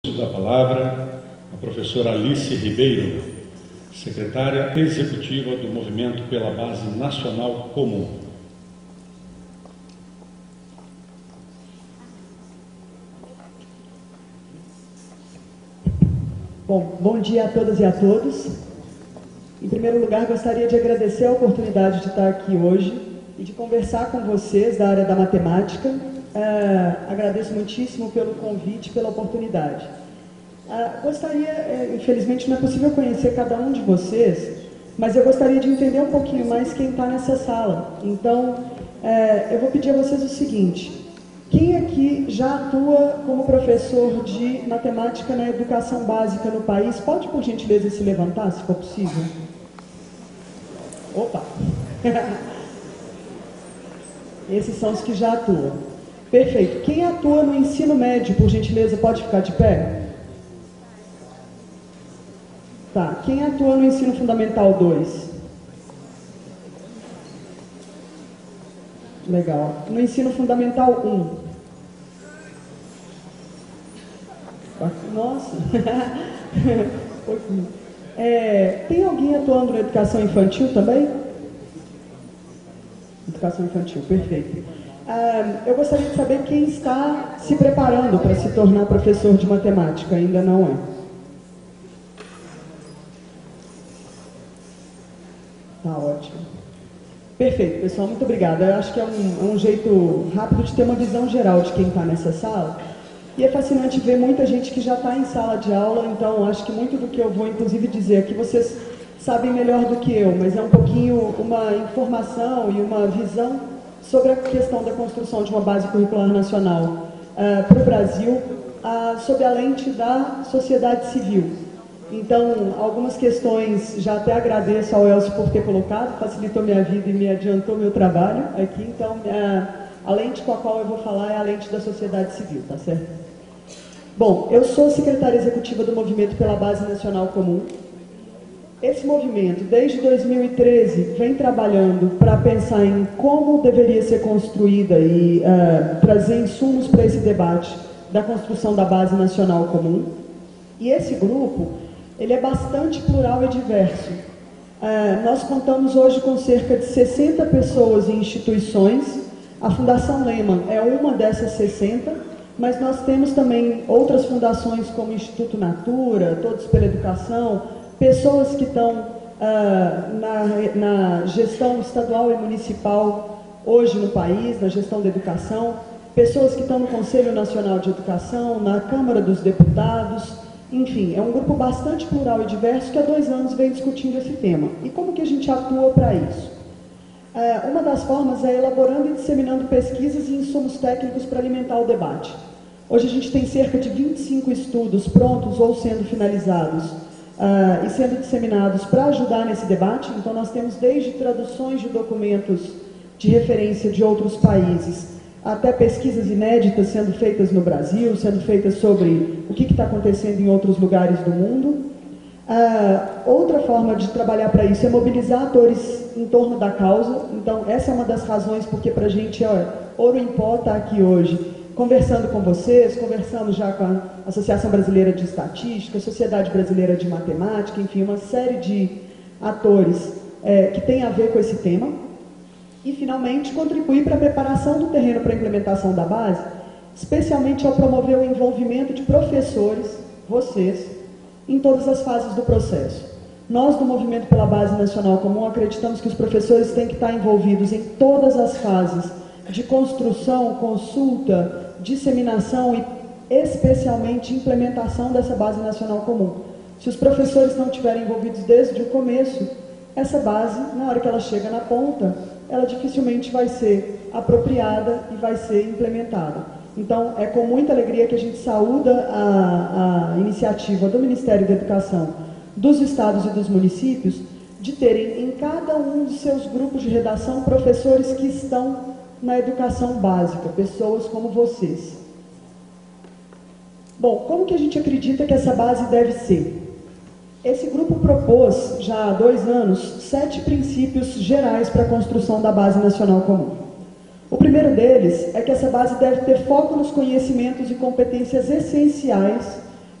Da palavra a professora Alice Ribeiro, secretária executiva do Movimento pela Base Nacional Comum. Bom dia a todas e a todos. Em primeiro lugar, gostaria de agradecer a oportunidade de estar aqui hoje e de conversar com vocês da área da matemática. Agradeço muitíssimo pelo convite, pela oportunidade. Infelizmente não é possível conhecer cada um de vocês, mas eu gostaria de entender um pouquinho mais quem está nessa sala. Então, eu vou pedir a vocês o seguinte: quem aqui já atua como professor de matemática na educação básica no país? Pode, por gentileza, se levantar, se for possível? Opa! Esses são os que já atuam. Perfeito. Quem atua no ensino médio, por gentileza, pode ficar de pé? Tá. Quem atua no ensino fundamental 2? Legal. No ensino fundamental 1? Nossa! Tem alguém atuando na educação infantil também? Educação infantil, perfeito. Eu gostaria de saber quem está se preparando para se tornar professor de matemática. Ainda não é. Tá ótimo. Perfeito, pessoal, muito obrigada. Eu acho que é um jeito rápido de ter uma visão geral de quem está nessa sala. E é fascinante ver muita gente que já está em sala de aula, então acho que muito do que eu vou, inclusive, dizer aqui, vocês sabem melhor do que eu, mas é um pouquinho uma informação e uma visão sobre a questão da construção de uma base curricular nacional para o Brasil, sob a lente da sociedade civil. Então, algumas questões, já até agradeço ao Elcio por ter colocado, facilitou minha vida e me adiantou meu trabalho aqui. Então, a lente com a qual eu vou falar é a lente da sociedade civil, tá certo? Bom, eu sou secretária executiva do Movimento pela Base Nacional Comum. Esse movimento, desde 2013, vem trabalhando para pensar em como deveria ser construída e trazer insumos para esse debate da construção da Base Nacional Comum. E esse grupo, ele é bastante plural e diverso. Nós contamos hoje com cerca de 60 pessoas e instituições. A Fundação Lehman é uma dessas 60, mas nós temos também outras fundações como o Instituto Natura, Todos pela Educação, pessoas que estão na gestão estadual e municipal hoje no país, na gestão da educação, pessoas que estão no Conselho Nacional de Educação, na Câmara dos Deputados. Enfim, é um grupo bastante plural e diverso que há 2 anos vem discutindo esse tema. E como que a gente atua para isso? Uma das formas é elaborando e disseminando pesquisas e insumos técnicos para alimentar o debate. Hoje a gente tem cerca de 25 estudos prontos ou sendo finalizados e sendo disseminados para ajudar nesse debate. Então nós temos desde traduções de documentos de referência de outros países, até pesquisas inéditas sendo feitas no Brasil, sendo feitas sobre o que está acontecendo em outros lugares do mundo. Outra forma de trabalhar para isso é mobilizar atores em torno da causa. Então, essa é uma das razões porque para a gente é ouro em pó estar aqui hoje, conversando com vocês, conversando já com a Associação Brasileira de Estatística, a Sociedade Brasileira de Matemática, enfim, uma série de atores que tem a ver com esse tema. E, finalmente, contribuir para a preparação do terreno para a implementação da base, especialmente ao promover o envolvimento de professores, vocês, em todas as fases do processo. Nós, do Movimento pela Base Nacional Comum, acreditamos que os professores têm que estar envolvidos em todas as fases de construção, consulta, disseminação e, especialmente, implementação dessa Base Nacional Comum. Se os professores não estiverem envolvidos desde o começo, essa base, na hora que ela chega na ponta, ela dificilmente vai ser apropriada e vai ser implementada. Então, é com muita alegria que a gente saúda a iniciativa do Ministério da Educação, dos estados e dos municípios, de terem em cada um de seus grupos de redação professores que estão na educação básica, pessoas como vocês. Bom, como que a gente acredita que essa base deve ser? Esse grupo propôs, já há 2 anos, 7 princípios gerais para a construção da Base Nacional Comum. O primeiro deles é que essa base deve ter foco nos conhecimentos e competências essenciais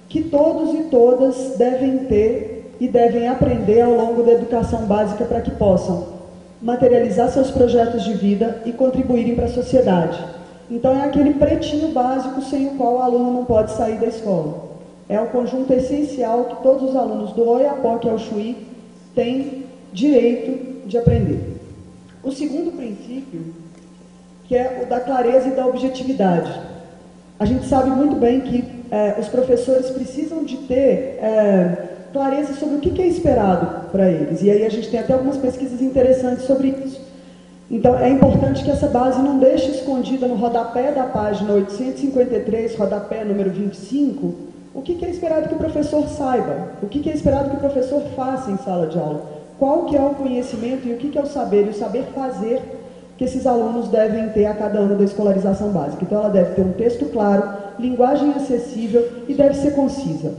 que todos e todas devem ter e devem aprender ao longo da educação básica para que possam materializar seus projetos de vida e contribuírem para a sociedade. Então é aquele pretinho básico sem o qual o aluno não pode sair da escola. É o conjunto essencial que todos os alunos do Oiapoque ao Chuí têm direito de aprender. O segundo princípio, que é o da clareza e da objetividade. A gente sabe muito bem que os professores precisam de ter clareza sobre o que é esperado para eles. E aí a gente tem até algumas pesquisas interessantes sobre isso. Então é importante que essa base não deixe escondida no rodapé da página 853, rodapé número 25, o que é esperado que o professor saiba, o que é esperado que o professor faça em sala de aula, qual que é o conhecimento e o que é o saber fazer que esses alunos devem ter a cada ano da escolarização básica. Então ela deve ter um texto claro, linguagem acessível e deve ser concisa.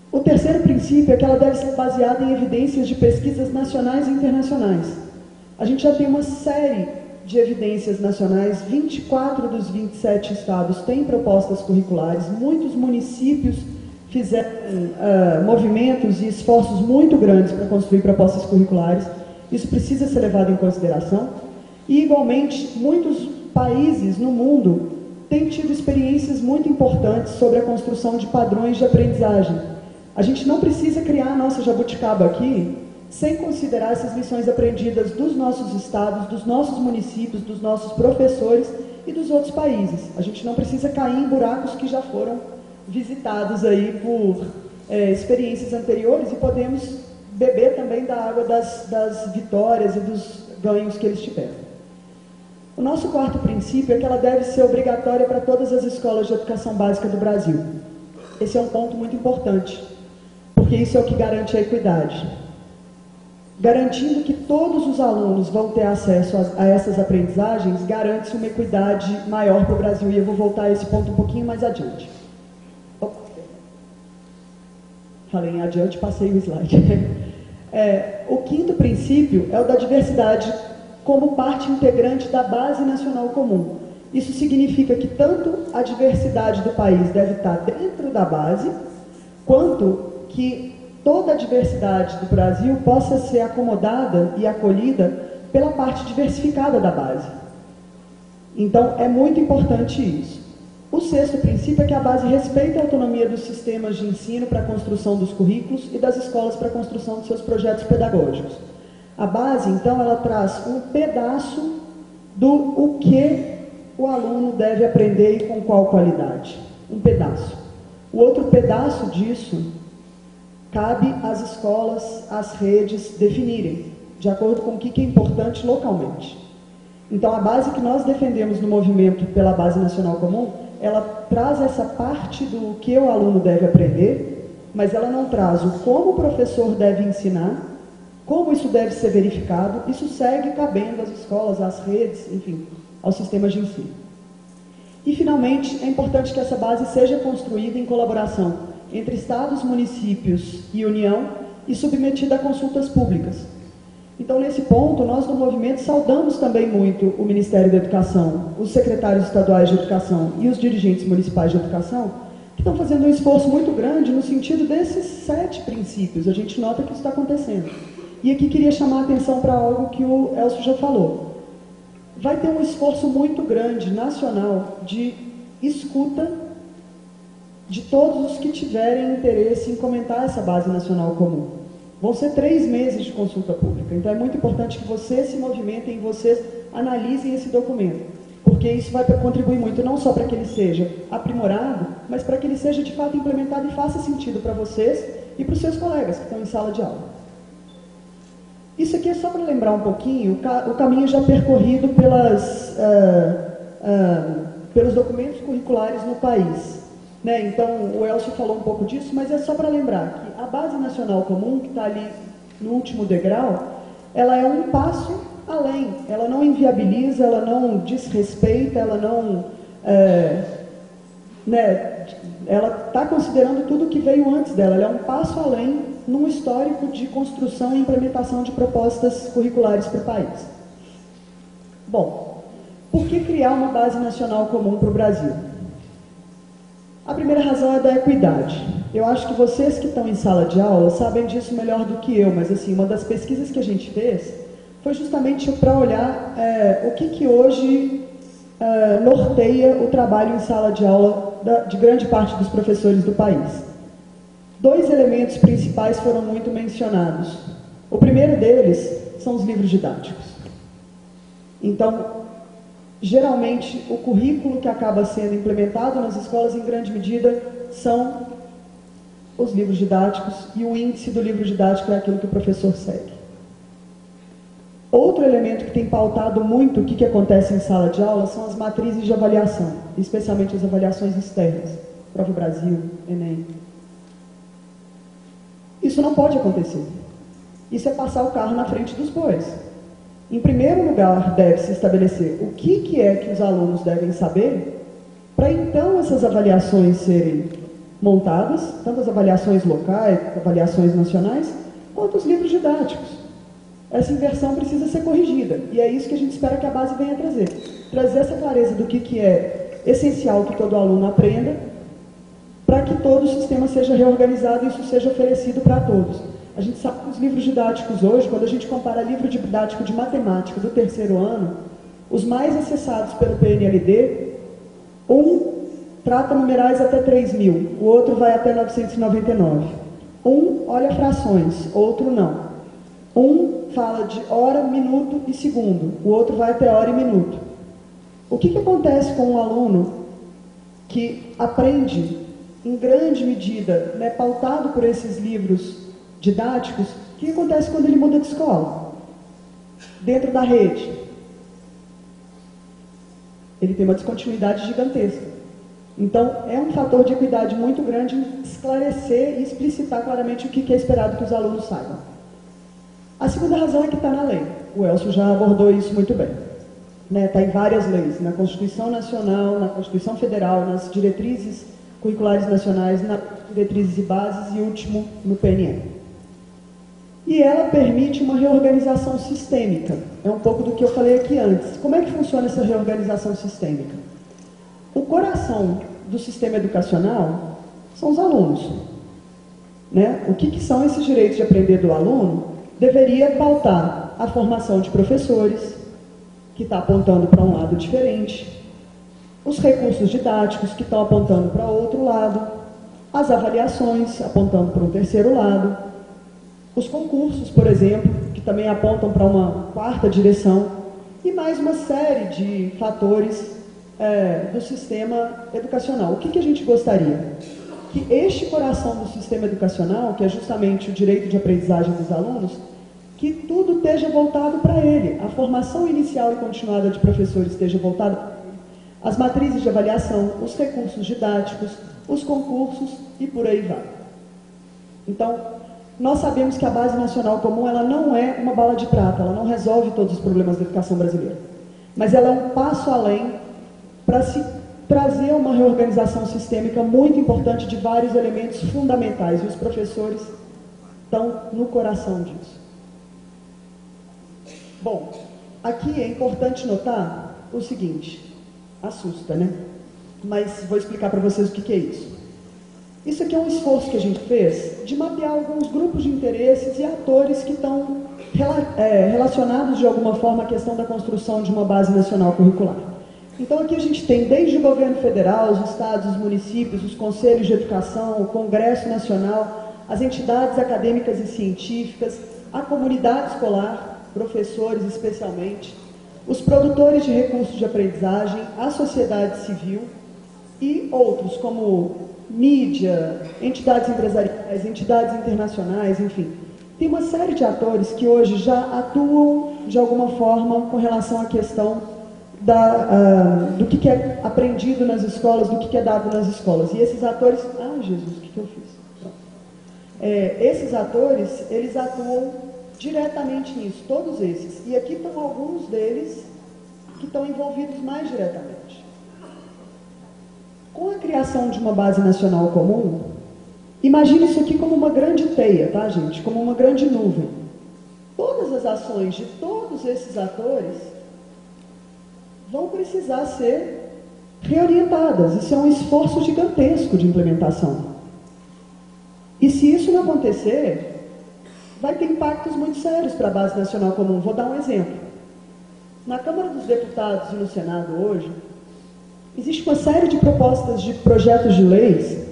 O terceiro princípio é que ela deve ser baseada em evidências de pesquisas nacionais e internacionais. A gente já tem uma série de evidências nacionais, 24 dos 27 estados têm propostas curriculares, muitos municípios fizeram movimentos e esforços muito grandes para construir propostas curriculares. Isso precisa ser levado em consideração. E, igualmente, muitos países no mundo têm tido experiências muito importantes sobre a construção de padrões de aprendizagem. A gente não precisa criar a nossa jabuticaba aqui sem considerar essas lições aprendidas dos nossos estados, dos nossos municípios, dos nossos professores e dos outros países. A gente não precisa cair em buracos que já foram visitados aí por experiências anteriores e podemos beber também da água das vitórias e dos ganhos que eles tiveram. O nosso quarto princípio é que ela deve ser obrigatória para todas as escolas de educação básica do Brasil. Esse é um ponto muito importante, porque isso é o que garante a equidade. Garantindo que todos os alunos vão ter acesso a essas aprendizagens, garante-se uma equidade maior para o Brasil. E eu vou voltar a esse ponto um pouquinho mais adiante. Falei em adiante, passei o slide. O quinto princípio é o da diversidade como parte integrante da Base Nacional Comum. Isso significa que tanto a diversidade do país deve estar dentro da base, quanto que toda a diversidade do Brasil possa ser acomodada e acolhida pela parte diversificada da base. Então, é muito importante isso. O sexto princípio é que a base respeita a autonomia dos sistemas de ensino para a construção dos currículos e das escolas para a construção de seus projetos pedagógicos. A base, então, ela traz um pedaço do o que o aluno deve aprender e com qual qualidade. Um pedaço. O outro pedaço disso cabe às escolas, às redes definirem, de acordo com o que é importante localmente. Então, a base que nós defendemos no movimento pela Base Nacional Comum, ela traz essa parte do que o aluno deve aprender, mas ela não traz o como o professor deve ensinar, como isso deve ser verificado. Isso segue cabendo às escolas, às redes, enfim, aos sistemas de ensino. E, finalmente, é importante que essa base seja construída em colaboração entre estados, municípios e União e submetida a consultas públicas. Então, nesse ponto, nós do movimento saudamos também muito o Ministério da Educação, os secretários estaduais de educação e os dirigentes municipais de educação, que estão fazendo um esforço muito grande no sentido desses 7 princípios. A gente nota que isso está acontecendo. E aqui queria chamar a atenção para algo que o Elcio já falou. Vai ter um esforço muito grande, nacional, de escuta de todos os que tiverem interesse em comentar essa Base Nacional Comum. Vão ser 3 meses de consulta pública, então é muito importante que vocês se movimentem, vocês analisem esse documento, porque isso vai contribuir muito, não só para que ele seja aprimorado, mas para que ele seja de fato implementado e faça sentido para vocês e para os seus colegas que estão em sala de aula. Isso aqui é só para lembrar um pouquinho o caminho já percorrido pelos documentos curriculares no país. Então, o Elcio falou um pouco disso, mas é só para lembrar que a Base Nacional Comum, que está ali no último degrau, ela é um passo além. Ela não inviabiliza, ela não desrespeita, ela não... ela está considerando tudo que veio antes dela. Ela é um passo além num histórico de construção e implementação de propostas curriculares para o país. Bom, por que criar uma Base Nacional Comum para o Brasil? A primeira razão é da equidade. Eu acho que vocês que estão em sala de aula sabem disso melhor do que eu, mas assim, uma das pesquisas que a gente fez foi justamente para olhar o que hoje norteia o trabalho em sala de aula de grande parte dos professores do país. 2 elementos principais foram muito mencionados. O primeiro deles são os livros didáticos. Então, geralmente, o currículo que acaba sendo implementado nas escolas, em grande medida, são os livros didáticos, e o índice do livro didático é aquilo que o professor segue. Outro elemento que tem pautado muito o que acontece em sala de aula são as matrizes de avaliação, especialmente as avaliações externas, Prova Brasil, Enem. Isso não pode acontecer. Isso é passar o carro na frente dos bois. Em primeiro lugar, deve-se estabelecer o que é que os alunos devem saber, para então essas avaliações serem montadas, tanto as avaliações locais, avaliações nacionais, quanto os livros didáticos. Essa inversão precisa ser corrigida, e é isso que a gente espera que a base venha trazer. Trazer essa clareza do que é essencial que todo aluno aprenda, para que todo o sistema seja reorganizado e isso seja oferecido para todos. A gente sabe que os livros didáticos hoje, quando a gente compara livro didático de matemática do 3º ano, os mais acessados pelo PNLD, um trata numerais até 3.000, o outro vai até 999. Um olha frações, outro não. Um fala de hora, minuto e segundo, o outro vai até hora e minuto. O que acontece com um aluno que aprende, em grande medida, pautado por esses livros didáticos? O que acontece quando ele muda de escola? Dentro da rede, ele tem uma descontinuidade gigantesca. Então, é um fator de equidade muito grande esclarecer e explicitar claramente o que é esperado que os alunos saibam. A segunda razão é que está na lei. O Elcio já abordou isso muito bem. Está em várias leis, na Constituição Nacional, na Constituição Federal, nas diretrizes curriculares nacionais, nas diretrizes e bases e, último, no PNE. E ela permite uma reorganização sistêmica. É um pouco do que eu falei aqui antes. Como é que funciona essa reorganização sistêmica? O coração do sistema educacional são os alunos. O que são esses direitos de aprender do aluno? Deveria pautar a formação de professores, que está apontando para um lado diferente, os recursos didáticos, que estão apontando para outro lado, as avaliações, apontando para um terceiro lado, os concursos, por exemplo, que também apontam para uma quarta direção, e mais uma série de fatores do sistema educacional. O que a gente gostaria? Que este coração do sistema educacional, que é justamente o direito de aprendizagem dos alunos, que tudo esteja voltado para ele. A formação inicial e continuada de professores esteja voltada para ele. As matrizes de avaliação, os recursos didáticos, os concursos e por aí vai. Então, nós sabemos que a Base Nacional Comum ela não é uma bala de prata, ela não resolve todos os problemas da educação brasileira. Mas ela é um passo além para se trazer uma reorganização sistêmica muito importante de vários elementos fundamentais, e os professores estão no coração disso. Bom, aqui é importante notar o seguinte, assusta, né? Mas vou explicar para vocês o que é isso. Isso aqui é um esforço que a gente fez de mapear alguns grupos de interesses e atores que estão relacionados de alguma forma à questão da construção de uma base nacional curricular. Então aqui a gente tem desde o governo federal, os estados, os municípios, os conselhos de educação, o Congresso Nacional, as entidades acadêmicas e científicas, a comunidade escolar, professores especialmente, os produtores de recursos de aprendizagem, a sociedade civil e outros como mídia, entidades empresariais, entidades internacionais, enfim. Tem uma série de atores que hoje já atuam de alguma forma com relação à questão do que é aprendido nas escolas, do que é dado nas escolas. E esses atores... Ah, Jesus, o que eu fiz? Esses atores, eles atuam diretamente nisso, todos esses. E aqui estão alguns deles que estão envolvidos mais diretamente. Com a criação de uma base nacional comum, imagine isso aqui como uma grande teia, tá, gente? Como uma grande nuvem. Todas as ações de todos esses atores vão precisar ser reorientadas. Isso é um esforço gigantesco de implementação. E se isso não acontecer, vai ter impactos muito sérios para a Base Nacional Comum. Vou dar um exemplo. Na Câmara dos Deputados e no Senado hoje, existe uma série de propostas de projetos de leis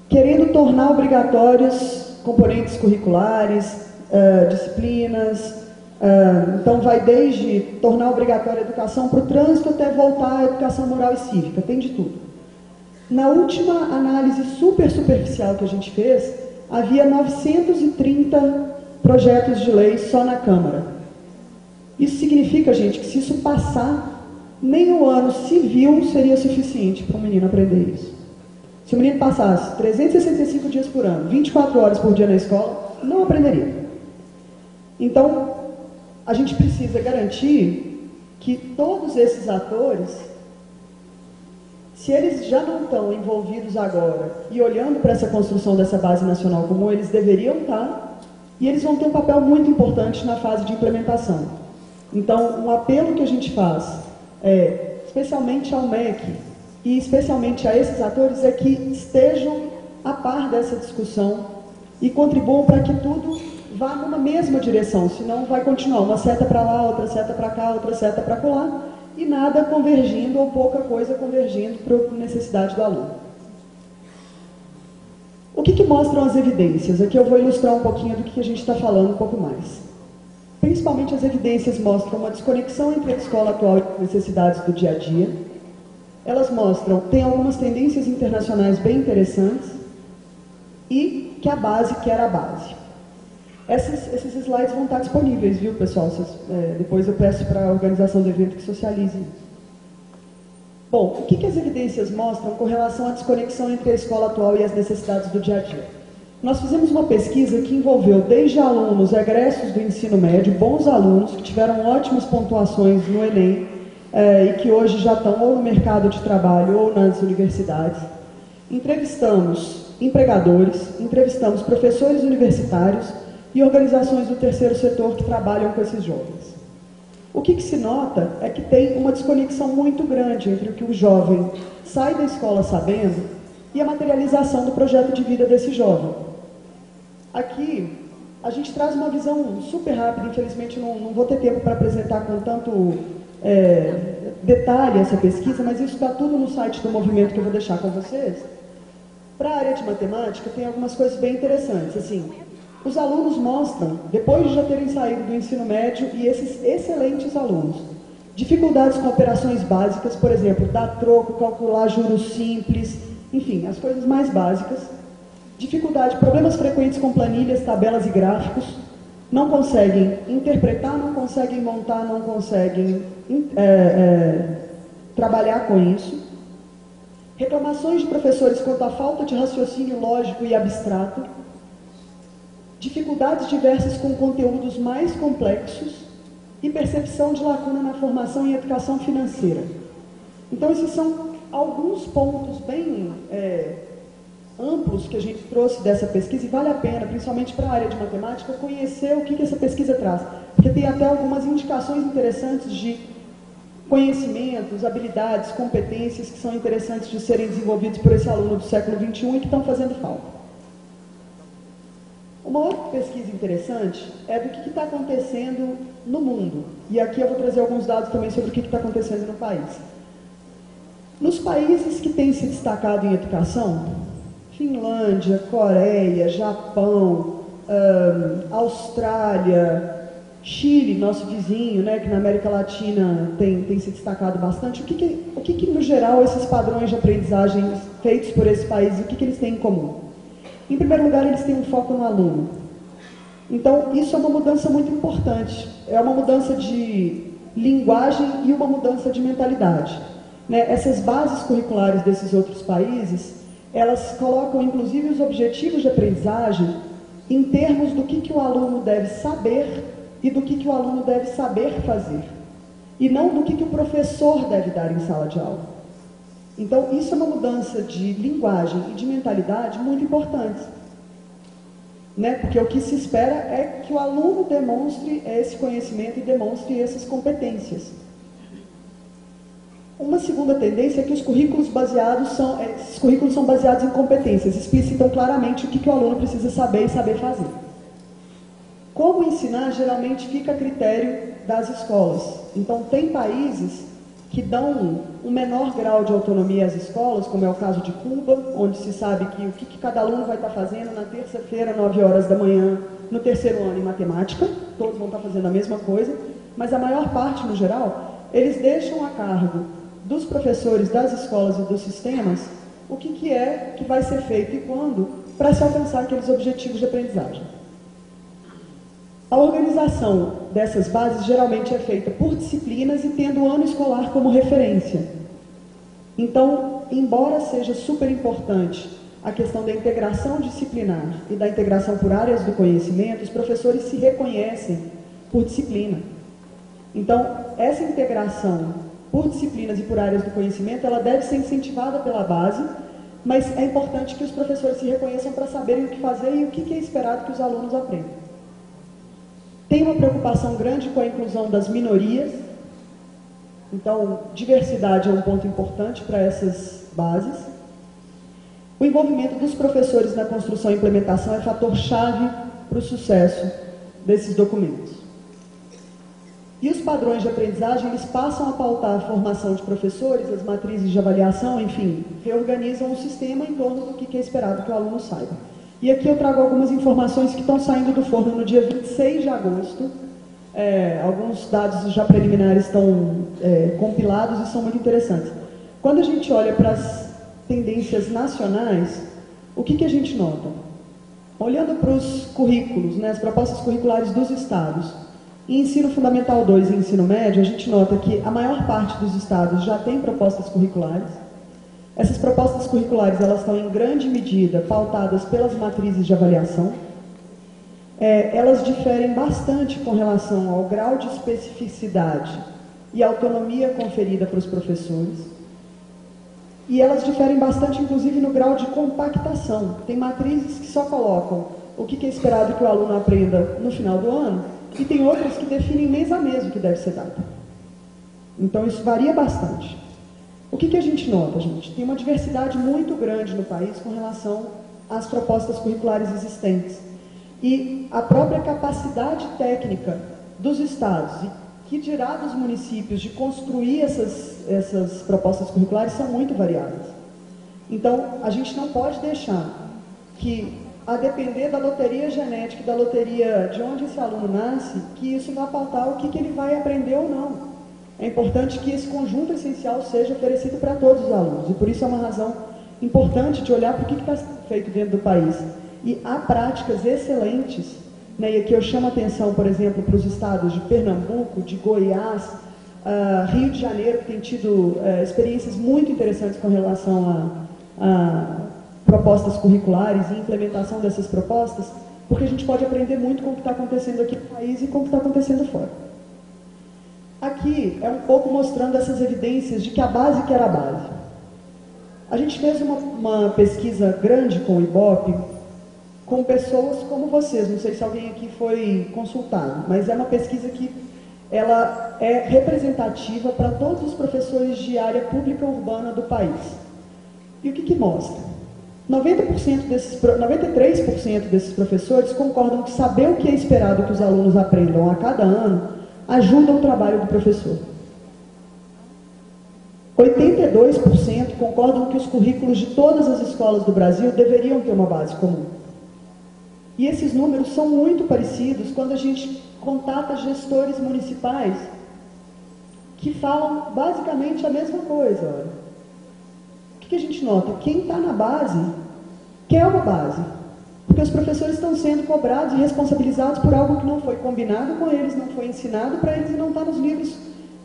querendo tornar obrigatórios componentes curriculares, disciplinas. Então, vai desde tornar obrigatória a educação para o trânsito até voltar à educação moral e cívica, tem de tudo. Na última análise super superficial que a gente fez, havia 930 projetos de lei só na Câmara. Isso significa, gente, que se isso passar, nem o ano civil seria suficiente para um menino aprender isso. Se o menino passasse 365 dias por ano, 24 horas por dia na escola, não aprenderia. Então, a gente precisa garantir que todos esses atores, se eles já não estão envolvidos agora e olhando para essa construção dessa base nacional comum, eles deveriam estar, e eles vão ter um papel muito importante na fase de implementação. Então, um apelo que a gente faz, especialmente ao MEC e especialmente a esses atores, é que estejam a par dessa discussão e contribuam para que tudo vá numa mesma direção, senão vai continuar uma seta para lá, outra seta para cá, outra seta para colar, e nada convergindo ou pouca coisa convergindo para a necessidade do aluno. O que mostram as evidências? Aqui eu vou ilustrar um pouquinho do que a gente está falando um pouco mais. Principalmente as evidências mostram uma desconexão entre a escola atual e as necessidades do dia a dia. Elas mostram, tem algumas tendências internacionais bem interessantes e que a base quer a base. Esses slides vão estar disponíveis, viu, pessoal? Depois eu peço para a organização do evento que socialize isso. Bom, o que as evidências mostram com relação à desconexão entre a escola atual e as necessidades do dia a dia? Nós fizemos uma pesquisa que envolveu desde alunos egressos do ensino médio, bons alunos, que tiveram ótimas pontuações no Enem, e que hoje já estão ou no mercado de trabalho ou nas universidades. Entrevistamos empregadores, entrevistamos professores universitários e organizações do terceiro setor que trabalham com esses jovens. O que se nota é que tem uma desconexão muito grande entre o que o jovem sai da escola sabendo e a materialização do projeto de vida desse jovem. Aqui, a gente traz uma visão super rápida, infelizmente não vou ter tempo para apresentar com tanto detalhe essa pesquisa, mas isso está tudo no site do movimento que eu vou deixar com vocês. Para a área de matemática, tem algumas coisas bem interessantes. Assim, os alunos mostram, depois de já terem saído do ensino médio, e esses excelentes alunos, dificuldades com operações básicas, por exemplo, dar troco, calcular juros simples, enfim, as coisas mais básicas. Dificuldade, problemas frequentes com planilhas, tabelas e gráficos, não conseguem interpretar, não conseguem montar, não conseguem trabalhar com isso. Reclamações de professores quanto à falta de raciocínio lógico e abstrato. Dificuldades diversas com conteúdos mais complexos e percepção de lacuna na formação e educação financeira. Então, esses são alguns pontos bem amplos que a gente trouxe dessa pesquisa, e vale a pena, principalmente para a área de matemática, conhecer o que essa pesquisa traz, porque tem até algumas indicações interessantes de conhecimentos, habilidades, competências que são interessantes de serem desenvolvidos por esse aluno do século XXI e que estão fazendo falta. Uma outra pesquisa interessante é do que está acontecendo no mundo. E aqui eu vou trazer alguns dados também sobre o que está acontecendo no país. Nos países que têm se destacado em educação, Finlândia, Coreia, Japão, Austrália, Chile, nosso vizinho, né, que na América Latina tem se destacado bastante, o que no geral esses padrões de aprendizagem feitos por esses países, o que eles têm em comum? Em primeiro lugar, eles têm um foco no aluno. Então, isso é uma mudança muito importante. É uma mudança de linguagem e uma mudança de mentalidade. Né? Essas bases curriculares desses outros países, elas colocam, inclusive, os objetivos de aprendizagem em termos do que o aluno deve saber e do que o aluno deve saber fazer. E não do que o professor deve dar em sala de aula. Então, isso é uma mudança de linguagem e de mentalidade muito importante. Né? Porque o que se espera é que o aluno demonstre esse conhecimento e demonstre essas competências. Uma segunda tendência é que os currículos esses currículos são baseados em competências, explicitam claramente o que o aluno precisa saber e saber fazer. Como ensinar, geralmente fica a critério das escolas. Então, tem países que dão um menor grau de autonomia às escolas, como é o caso de Cuba, onde se sabe que o que cada aluno vai estar fazendo na terça-feira, 9 horas da manhã, no terceiro ano em matemática, todos vão estar fazendo a mesma coisa, mas a maior parte, no geral, eles deixam a cargo dos professores das escolas e dos sistemas o que é que vai ser feito e quando para se alcançar aqueles objetivos de aprendizagem. A organização dessas bases geralmente é feita por disciplinas e tendo o ano escolar como referência. Então, embora seja super importante a questão da integração disciplinar e da integração por áreas do conhecimento, os professores se reconhecem por disciplina. Então, essa integração por disciplinas e por áreas do conhecimento, ela deve ser incentivada pela base, mas é importante que os professores se reconheçam para saberem o que fazer e o que é esperado que os alunos aprendam. Tem uma preocupação grande com a inclusão das minorias, então, diversidade é um ponto importante para essas bases. O envolvimento dos professores na construção e implementação é fator-chave para o sucesso desses documentos. E os padrões de aprendizagem, eles passam a pautar a formação de professores, as matrizes de avaliação, enfim, reorganizam o sistema em torno do que é esperado que o aluno saiba. E aqui eu trago algumas informações que estão saindo do forno no dia 26 de agosto. Alguns dados já preliminares estão compilados e são muito interessantes. Quando a gente olha para as tendências nacionais, o que a gente nota? Olhando para os currículos, as propostas curriculares dos estados, em ensino fundamental 2 e ensino médio, a gente nota que a maior parte dos estados já tem propostas curriculares. Essas propostas curriculares, elas estão em grande medida pautadas pelas matrizes de avaliação. Elas diferem bastante com relação ao grau de especificidade e autonomia conferida para os professores. E elas diferem bastante, inclusive, no grau de compactação. Tem matrizes que só colocam o que é esperado que o aluno aprenda no final do ano, e tem outras que definem mês a mês o que deve ser dado. Então, isso varia bastante. O que a gente nota, gente? Tem uma diversidade muito grande no país com relação às propostas curriculares existentes. E a própria capacidade técnica dos estados, e que dirá dos municípios, de construir essas propostas curriculares são muito variadas. Então, a gente não pode deixar que, a depender da loteria genética, da loteria de onde esse aluno nasce, que isso vai pautar o que ele vai aprender ou não. É importante que esse conjunto essencial seja oferecido para todos os alunos, e por isso é uma razão importante de olhar para o que está feito dentro do país. E há práticas excelentes, e aqui eu chamo a atenção, por exemplo, para os estados de Pernambuco, de Goiás, Rio de Janeiro, que tem tido experiências muito interessantes com relação a propostas curriculares e implementação dessas propostas, porque a gente pode aprender muito com o que está acontecendo aqui no país e com o que está acontecendo fora. Aqui é um pouco mostrando essas evidências de que a base que era a base. A gente fez uma pesquisa grande com o IBOP, com pessoas como vocês, não sei se alguém aqui foi consultado, mas é uma pesquisa que ela é representativa para todos os professores de área pública urbana do país. E o que mostra? 93% desses professores concordam que saber o que é esperado que os alunos aprendam a cada ano ajuda o trabalho do professor. 82% concordam que os currículos de todas as escolas do Brasil deveriam ter uma base comum. E esses números são muito parecidos quando a gente contata gestores municipais que falam basicamente a mesma coisa. Olha. O que a gente nota? Quem está na base quer uma base, porque os professores estão sendo cobrados e responsabilizados por algo que não foi combinado com eles, não foi ensinado para eles e não está nos livros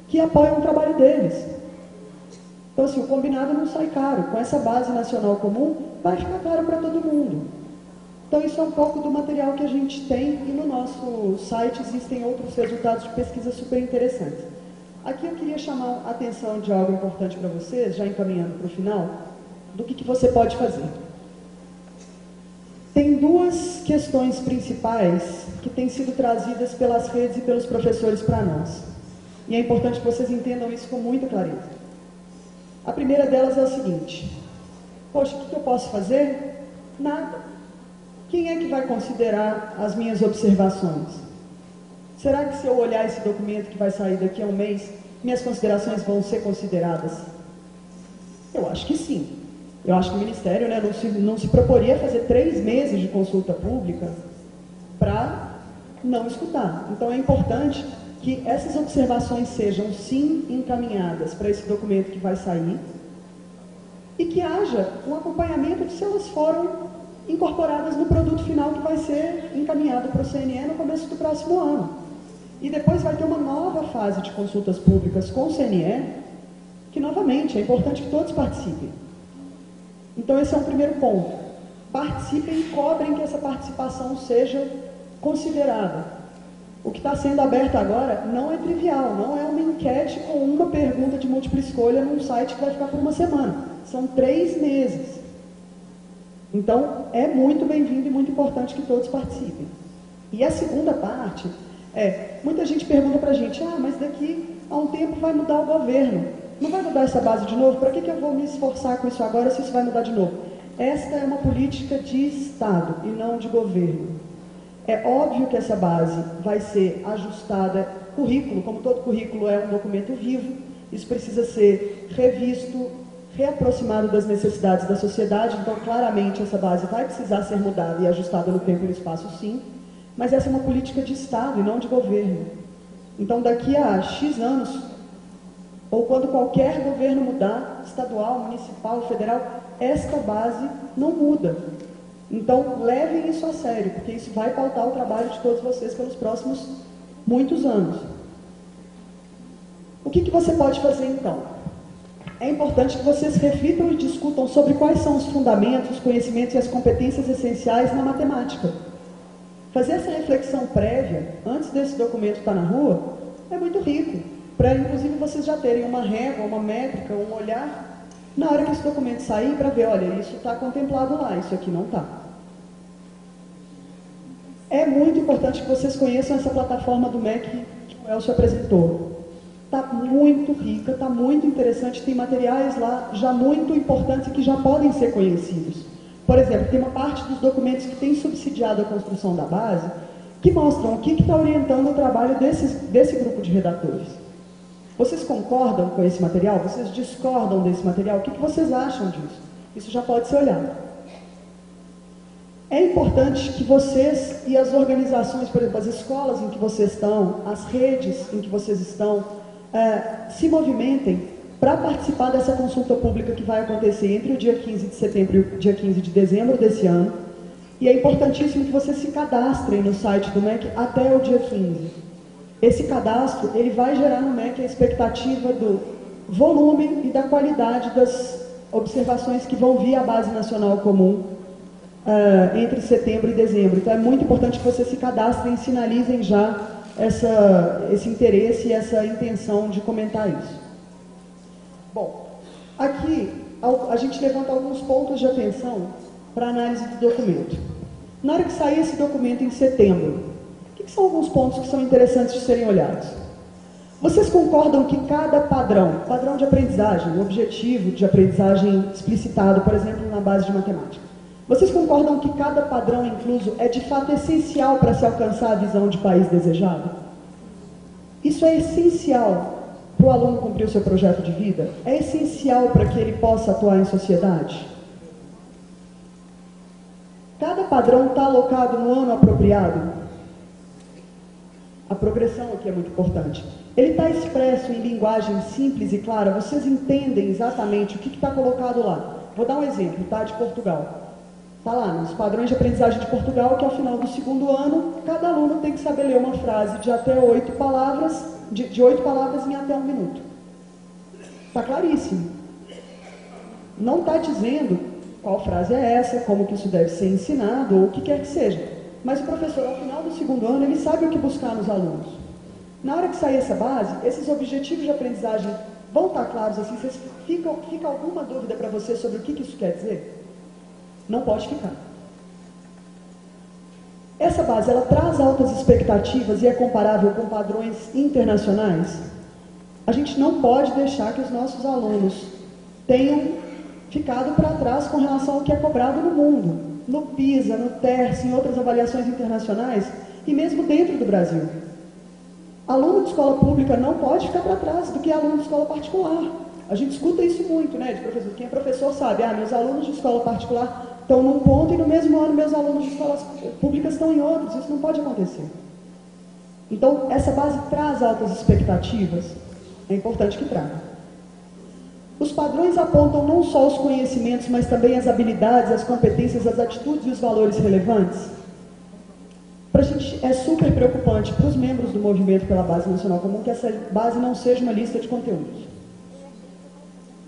que apoiam o trabalho deles. Então, assim, o combinado não sai caro. Com essa base nacional comum, vai ficar caro para todo mundo. Então, isso é um pouco do material que a gente tem, e no nosso site existem outros resultados de pesquisa super interessantes. Aqui eu queria chamar a atenção de algo importante para vocês, já encaminhando para o final, do que você pode fazer. Tem duas questões principais que têm sido trazidas pelas redes e pelos professores para nós. E é importante que vocês entendam isso com muita clareza. A primeira delas é a seguinte: poxa, o que eu posso fazer? Nada. Quem é que vai considerar as minhas observações? Será que se eu olhar esse documento que vai sair daqui a um mês, minhas considerações vão ser consideradas? Eu acho que sim. Eu acho que o Ministério, né, não se proporia fazer 3 meses de consulta pública para não escutar. Então é importante que essas observações sejam sim encaminhadas para esse documento que vai sair e que haja um acompanhamento de se elas foram incorporadas no produto final que vai ser encaminhado para o CNE no começo do próximo ano. E depois vai ter uma nova fase de consultas públicas com o CNE, que novamente é importante que todos participem. Então esse é um primeiro ponto. Participem e cobrem que essa participação seja considerada. O que está sendo aberto agora não é trivial, não é uma enquete com uma pergunta de múltipla escolha num site que vai ficar por uma semana. São 3 meses. Então, é muito bem-vindo e muito importante que todos participem. E a segunda parte muita gente pergunta para a gente, mas daqui a um tempo vai mudar o governo. Não vai mudar essa base de novo? Para que eu vou me esforçar com isso agora se isso vai mudar de novo? Esta é uma política de Estado e não de governo. É óbvio que essa base vai ser ajustada, currículo, como todo currículo é um documento vivo, isso precisa ser revisto, reaproximado das necessidades da sociedade, então claramente essa base vai precisar ser mudada e ajustada no tempo e no espaço sim, mas essa é uma política de Estado e não de governo. Então daqui a X anos, ou quando qualquer governo mudar, estadual, municipal, federal, esta base não muda. Então, levem isso a sério, porque isso vai pautar o trabalho de todos vocês pelos próximos muitos anos. O que você pode fazer, então? É importante que vocês reflitam e discutam sobre quais são os fundamentos, os conhecimentos e as competências essenciais na matemática. Fazer essa reflexão prévia, antes desse documento estar na rua, é muito rico, para, inclusive, vocês já terem uma régua, uma métrica, um olhar, na hora que esse documento sair, para ver, olha, isso está contemplado lá, isso aqui não está. É muito importante que vocês conheçam essa plataforma do MEC que o Elcio apresentou. Está muito rica, está muito interessante, tem materiais lá já muito importantes e que já podem ser conhecidos. Por exemplo, tem uma parte dos documentos que tem subsidiado a construção da base, que mostram o que está orientando o trabalho desse grupo de redatores. Vocês concordam com esse material? Vocês discordam desse material? O que vocês acham disso? Isso já pode ser olhado. É importante que vocês e as organizações, por exemplo, as escolas em que vocês estão, as redes em que vocês estão, se movimentem para participar dessa consulta pública que vai acontecer entre o dia 15 de setembro e o dia 15 de dezembro desse ano. E é importantíssimo que vocês se cadastrem no site do MEC até o dia 15. Esse cadastro, ele vai gerar no MEC a expectativa do volume e da qualidade das observações que vão via a Base Nacional Comum entre setembro e dezembro. Então é muito importante que vocês se cadastrem e sinalizem já esse interesse e essa intenção de comentar isso. Bom, aqui a gente levanta alguns pontos de atenção para a análise do documento. Na hora que sair esse documento em setembro, o que são alguns pontos que são interessantes de serem olhados? Vocês concordam que cada padrão de aprendizagem, objetivo de aprendizagem explicitado, por exemplo, na base de matemática, vocês concordam que cada padrão incluso é de fato essencial para se alcançar a visão de país desejado? Isso é essencial para o aluno cumprir o seu projeto de vida? É essencial para que ele possa atuar em sociedade? Cada padrão está alocado no ano apropriado? A progressão aqui é muito importante. Ele está expresso em linguagem simples e clara? Vocês entendem exatamente o que está colocado lá? Vou dar um exemplo, tá? De Portugal. Está lá, nos padrões de aprendizagem de Portugal, que ao final do segundo ano, cada aluno tem que saber ler uma frase de até 8 palavras, de 8 palavras em até 1 minuto. Está claríssimo. Não está dizendo qual frase é essa, como que isso deve ser ensinado, ou o que quer que seja. Mas o professor, ao final do segundo ano, ele sabe o que buscar nos alunos. Na hora que sair essa base, esses objetivos de aprendizagem vão estar claros assim? Fica alguma dúvida para você sobre o que isso quer dizer? Não pode ficar. Essa base, ela traz altas expectativas e é comparável com padrões internacionais? A gente não pode deixar que os nossos alunos tenham ficado para trás com relação ao que é cobrado no mundo, no PISA, no TERS, em outras avaliações internacionais e mesmo dentro do Brasil. Aluno de escola pública não pode ficar para trás do que aluno de escola particular. A gente escuta isso muito, né, de professor. Quem é professor sabe, meus alunos de escola particular estão num ponto e no mesmo ano meus alunos de escolas públicas estão em outros. Isso não pode acontecer. Então, essa base traz altas expectativas. É importante que traga. Os padrões apontam não só os conhecimentos, mas também as habilidades, as competências, as atitudes e os valores relevantes. Para a gente é super preocupante para os membros do Movimento pela Base Nacional Comum que essa base não seja uma lista de conteúdos.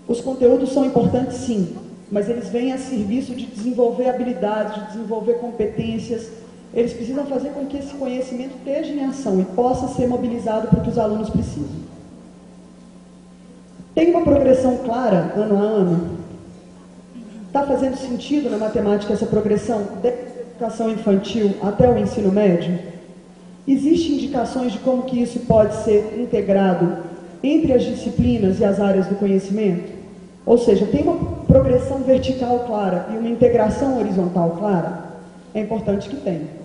Os conteúdos são importantes sim, mas eles vêm a serviço de desenvolver habilidades, de desenvolver competências. Eles precisam fazer com que esse conhecimento esteja em ação e possa ser mobilizado para o que os alunos precisam. Tem uma progressão clara, ano a ano? Está fazendo sentido na matemática essa progressão desde a educação infantil até o ensino médio? Existem indicações de como que isso pode ser integrado entre as disciplinas e as áreas do conhecimento? Ou seja, tem uma progressão vertical clara e uma integração horizontal clara? É importante que tenha.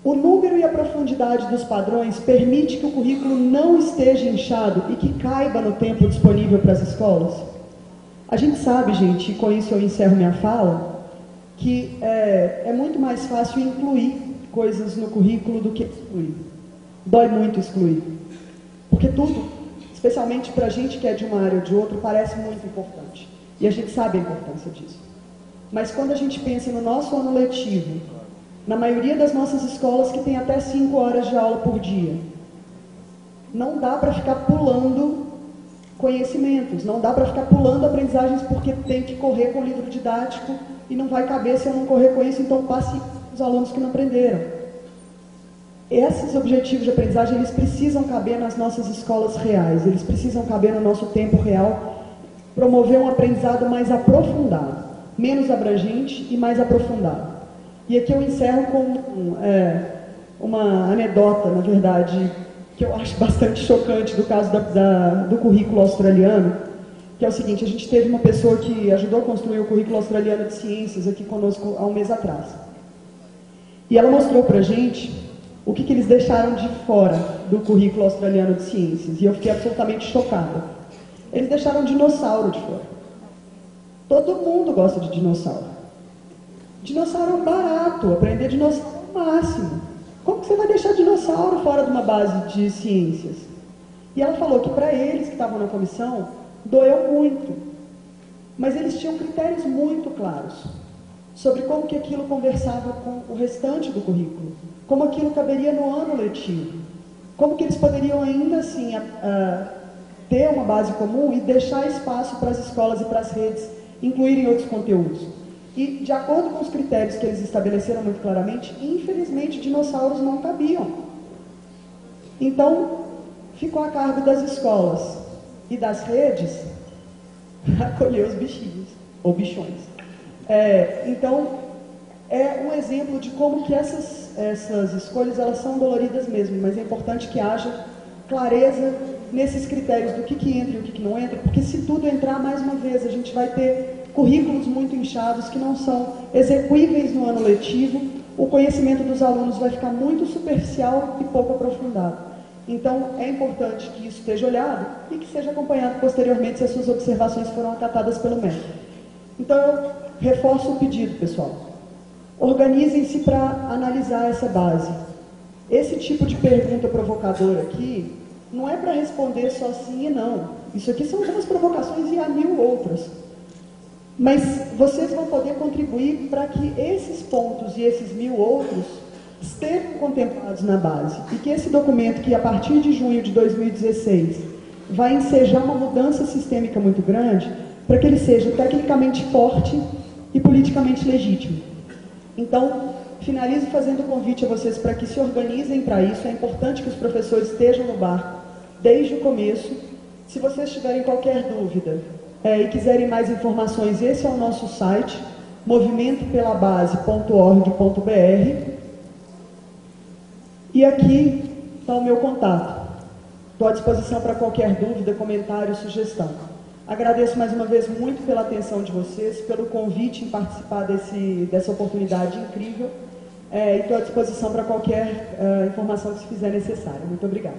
O número e a profundidade dos padrões permite que o currículo não esteja inchado e que caiba no tempo disponível para as escolas? A gente sabe, gente, e com isso eu encerro minha fala, que é muito mais fácil incluir coisas no currículo do que excluir. Dói muito excluir. Porque tudo, especialmente para a gente que é de uma área ou de outra, parece muito importante. E a gente sabe a importância disso. Mas quando a gente pensa no nosso ano letivo, na maioria das nossas escolas que tem até 5 horas de aula por dia, não dá para ficar pulando conhecimentos, não dá para ficar pulando aprendizagens porque tem que correr com o livro didático e não vai caber se eu não correr com isso, então passe os alunos que não aprenderam. Esses objetivos de aprendizagem, eles precisam caber nas nossas escolas reais, eles precisam caber no nosso tempo real, promover um aprendizado mais aprofundado, menos abrangente e mais aprofundado. E aqui eu encerro com uma anedota, na verdade, que eu acho bastante chocante do caso do currículo australiano, que é o seguinte: a gente teve uma pessoa que ajudou a construir o currículo australiano de ciências aqui conosco há um mês atrás. E ela mostrou para a gente o que eles deixaram de fora do currículo australiano de ciências, e eu fiquei absolutamente chocada. Eles deixaram dinossauro de fora. Todo mundo gosta de dinossauro. Dinossauro é barato, aprender dinossauro é o máximo. Como que você vai deixar dinossauro fora de uma base de ciências? E ela falou que para eles que estavam na comissão, doeu muito. Mas eles tinham critérios muito claros sobre como que aquilo conversava com o restante do currículo, como aquilo caberia no ano letivo, como que eles poderiam ainda assim ter uma base comum e deixar espaço para as escolas e para as redes incluírem outros conteúdos. E, de acordo com os critérios que eles estabeleceram muito claramente, infelizmente, dinossauros não cabiam. Então, ficou a cargo das escolas e das redes acolher os bichinhos, ou bichões. Então, é um exemplo de como que essas escolhas, elas são doloridas mesmo, mas é importante que haja clareza nesses critérios do que entra e o que não entra, porque se tudo entrar, mais uma vez, a gente vai ter currículos muito inchados que não são execuíveis no ano letivo, o conhecimento dos alunos vai ficar muito superficial e pouco aprofundado. Então, é importante que isso esteja olhado e que seja acompanhado posteriormente se as suas observações foram acatadas pelo MEC. Então, eu reforço o pedido, pessoal. Organizem-se para analisar essa base. Esse tipo de pergunta provocadora aqui não é para responder só sim e não. Isso aqui são umas provocações e há 1000 outras. Mas vocês vão poder contribuir para que esses pontos e esses 1000 outros estejam contemplados na base. E que esse documento, que a partir de junho de 2016 vai ensejar uma mudança sistêmica muito grande, para que ele seja tecnicamente forte e politicamente legítimo. Então, finalizo fazendo o convite a vocês para que se organizem para isso. É importante que os professores estejam no barco desde o começo. Se vocês tiverem qualquer dúvida e quiserem mais informações, esse é o nosso site, movimentopelabase.org.br. E aqui está o meu contato. Estou à disposição para qualquer dúvida, comentário, sugestão. Agradeço mais uma vez muito pela atenção de vocês, pelo convite em participar dessa atenção de vocês, pelo convite em participar dessa oportunidade incrível, e estou à disposição para qualquer informação que se fizer necessária. Muito obrigada.